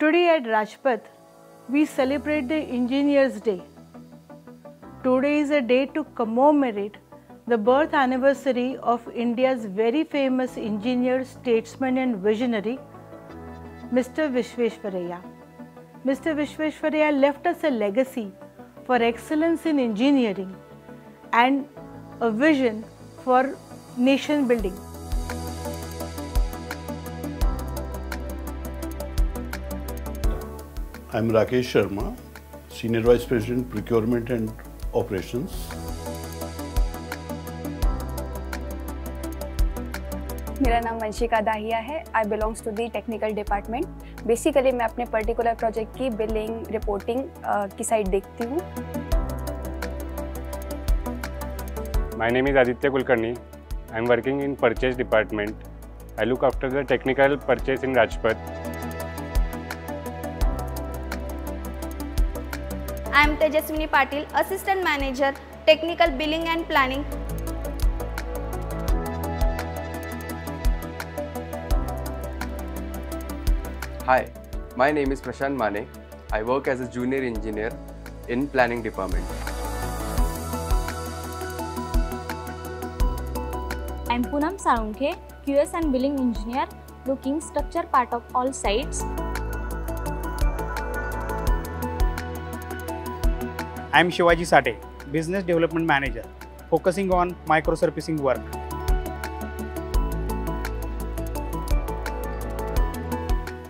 Today at Rajpath, we celebrate the Engineers Day. Today is a day to commemorate the birth anniversary of India's very famous engineer, statesman and visionary, Mr. Visvesvaraya. Mr. Visvesvaraya left us a legacy for excellence in engineering and a vision for nation building. I am Rakesh Sharma, Senior Vice President, Procurement and Operations. मेरा नाम वंशिका दाहिया है. I belongs to the technical department. Basically मैं अपने particular project की billing, reporting की side देखती हूँ. My name is Aditya Kulkarni. I am working in purchase department. I look after the technical purchase in Rajpath. I am Tejaswini Patil, Assistant Manager, Technical Billing and Planning. Hi, my name is Prashant Mane. I work as a junior engineer in planning department. I am Poonam Salunkhe, QS and billing engineer, looking structure part of all sites. I am Shivaji Sate, Business Development Manager, focusing on microservicing work.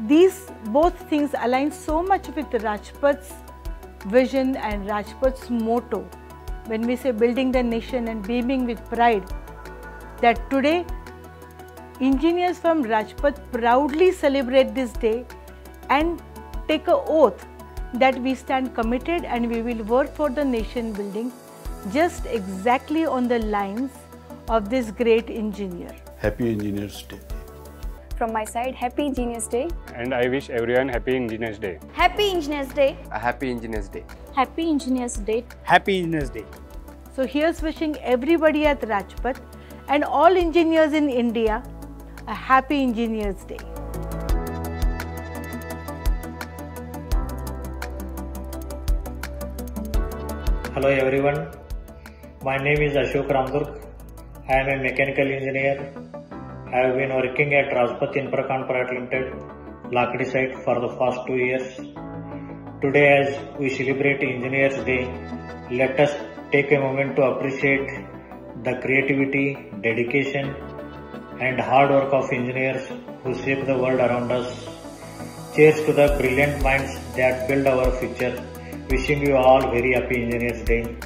These both things align so much with Rajpath's vision and Rajpath's motto when we say building the nation and beaming with pride, that today engineers from Rajpath proudly celebrate this day and take an oath that we stand committed and we will work for the nation building just exactly on the lines of this great engineer. Happy Engineers Day. From my side, Happy Engineers Day. And I wish everyone Happy Engineers Day. Happy Engineers Day. A Happy Engineers Day. Happy Engineers Day. Happy Engineers Day. So here's wishing everybody at Rajpath and all engineers in India a Happy Engineers Day. Hello everyone, my name is Ashok Ramdurg. I am a mechanical engineer. I have been working at Rajpath Infracon Private Limited, Lakdi site for the past 2 years. Today as we celebrate Engineers Day, let us take a moment to appreciate the creativity, dedication and hard work of engineers who shape the world around us. Cheers to the brilliant minds that build our future. Wishing you all very Happy Engineers Day.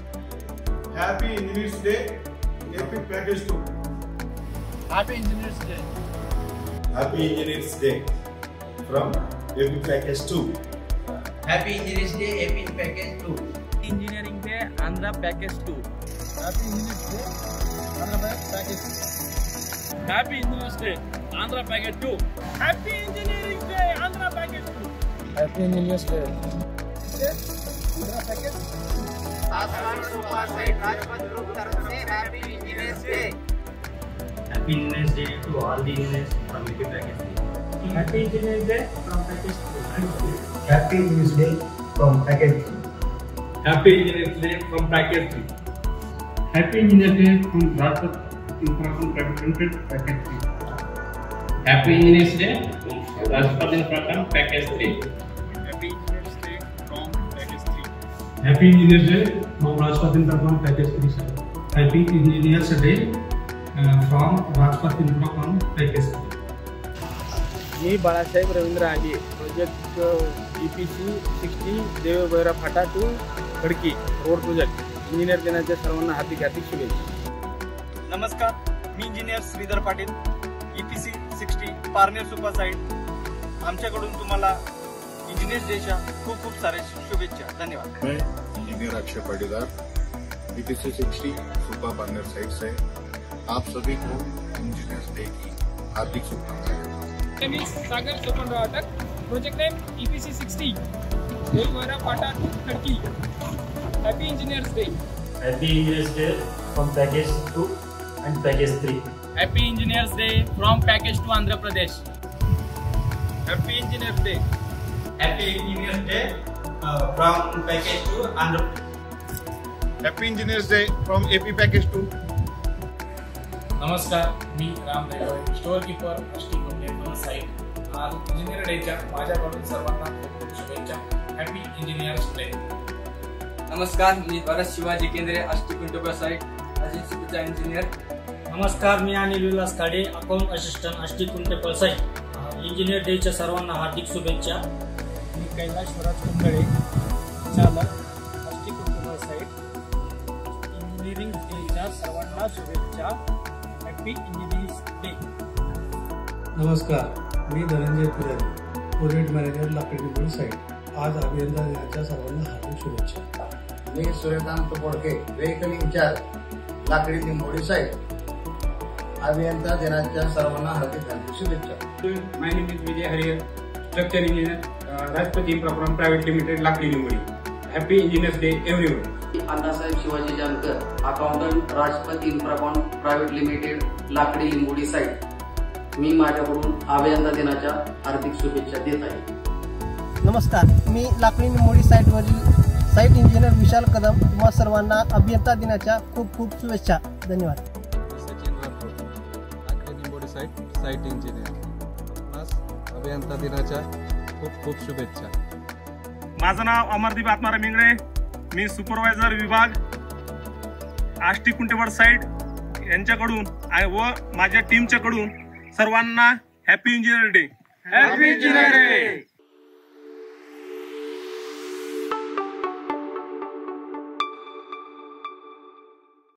Happy Engineers Day, Happy Package 2. Happy Engineers Day. Happy Engineers Day from Happy Package 2. Happy Engineers Day, Happy Package 2. Engineering Day, Andhra Package 2. Happy Engineers Day, Andhra Package 2. Happy Engineers Day, Andhra Package 2. Happy Engineering Day, Andhra Package 2. Happy Engineers Day. Happy Engineers Day. Happy Engineers Day to all the engineers from Happy Package 3. Happy Engineers Day from Package 2. Happy Engineers Day from Package 3. Happy Engineers Day from Package 3. Happy Engineers Day from Rajpath Infracon Private Limited, Package 3. Happy Engineers Day from Rajpath Infracon Package 3. Happy Engineers Day from Package 3. Happy Engineers Day from Rajpath Infracon Package 3, sir. Happy Engineers Day from Rajpath Infracon Package 3. Me Balasaheb Ravindra Aage, project EPC 60 Devbaira Phata to Khadki road project. Engineer दिनाच्या सर्वांना हार्दिक शुभेच्छा. नमस्कार, मी engineer Shridhar Patil, EPC 60 Parner super site. आमच्याकडून तुम्हाला engineers डेच्या खूप खूप सारे शुभेच्छा. धन्यवाद. मैं engineer Akshay Patidar, EPC 60 super Parner site से आप सभी को इंजीनियर्स डे की हार्दिक शुभकामनाएं. Sagar Sopan Rawtak, project name EPC 60 Devbaira Phata to Khadki. Happy Engineers Day. Happy Engineers Day from Package 2 and Package 3. Happy Engineers Day from Package 2 Andhra Pradesh. Happy Engineers Day. Happy Engineers Day from Package 2 Andhra Pradesh. Happy Engineers Day from AP Package 2. नमस्कार, मी राम देवळे, store keeper अष्टीकुंटे site. आज engineer डेच्या माझ्याकडून सर्वांना खूप खूप शुभेच्छा. Happy engineers day. नमस्कार, मी भरत शिवाजी केंद्रे, अष्टीकुंटे site, Ajit engineer. नमस्कार, मी अनिल विलास काडे, अकाउंट असिस्टंट अष्टीकुंटे पळसाई. इंजिनियर डेच्या सर्वांना हार्दिक शुभेच्छा. मी कैलाश स्वराज कुंबळे, चालक अष्टीकुंटे पळसाई. इंजिनिअरिंग डेच्या सर्वांना शुभेच्छा. Happy engineers day. नमस्कार, मी धनंजय पुजारी, प्रोजेक्ट मॅनेजर लाकडी निंबोळी साईट. आज अभियंता दिनाच्या सर्वांना हार्दिक शुभेच्छा. मी Suryakant Podke, vehicle incharge Lakdi Nimboli site. अभियंता दिनाच्या सर्वांना हार्दिक हार्दिक शुभेच्छा. My name is Vijay Harihar, structure engineer, Rajpati Infra private limited, Lakdi Nimboli. Happy engineers day everyone. Annasaheb Shivaji Jankar, accountant, Rajpati Infracon private limited, Lakdi Limbodi site. मी माझ्याकडून अभियंता दिनाच्या हार्दिक शुभेच्छा देत आहे. नमस्कार, मी लाकडी निंबोडी साईटवरील साईट इंजिनियर विशाल कदम. तुम्हा सर्वांना अभियंता दिनाच्या खूप खूप शुभेच्छा. धन्यवाद. सचिन राठोड, लाकडी निंबोडी साईट इंजिनियर. आपणास अभियंता दिनाच्या खूप खूप शुभेच्छा. माझं नाव अमरदीप आत्माराम मिंगळे, मी सुपरवायझर विभाग आष्टीकुंटेवर साईट यांच्याकडून व माझ्या टीमच्याकडून सर्वांना happy engineer day. Happy engineer day.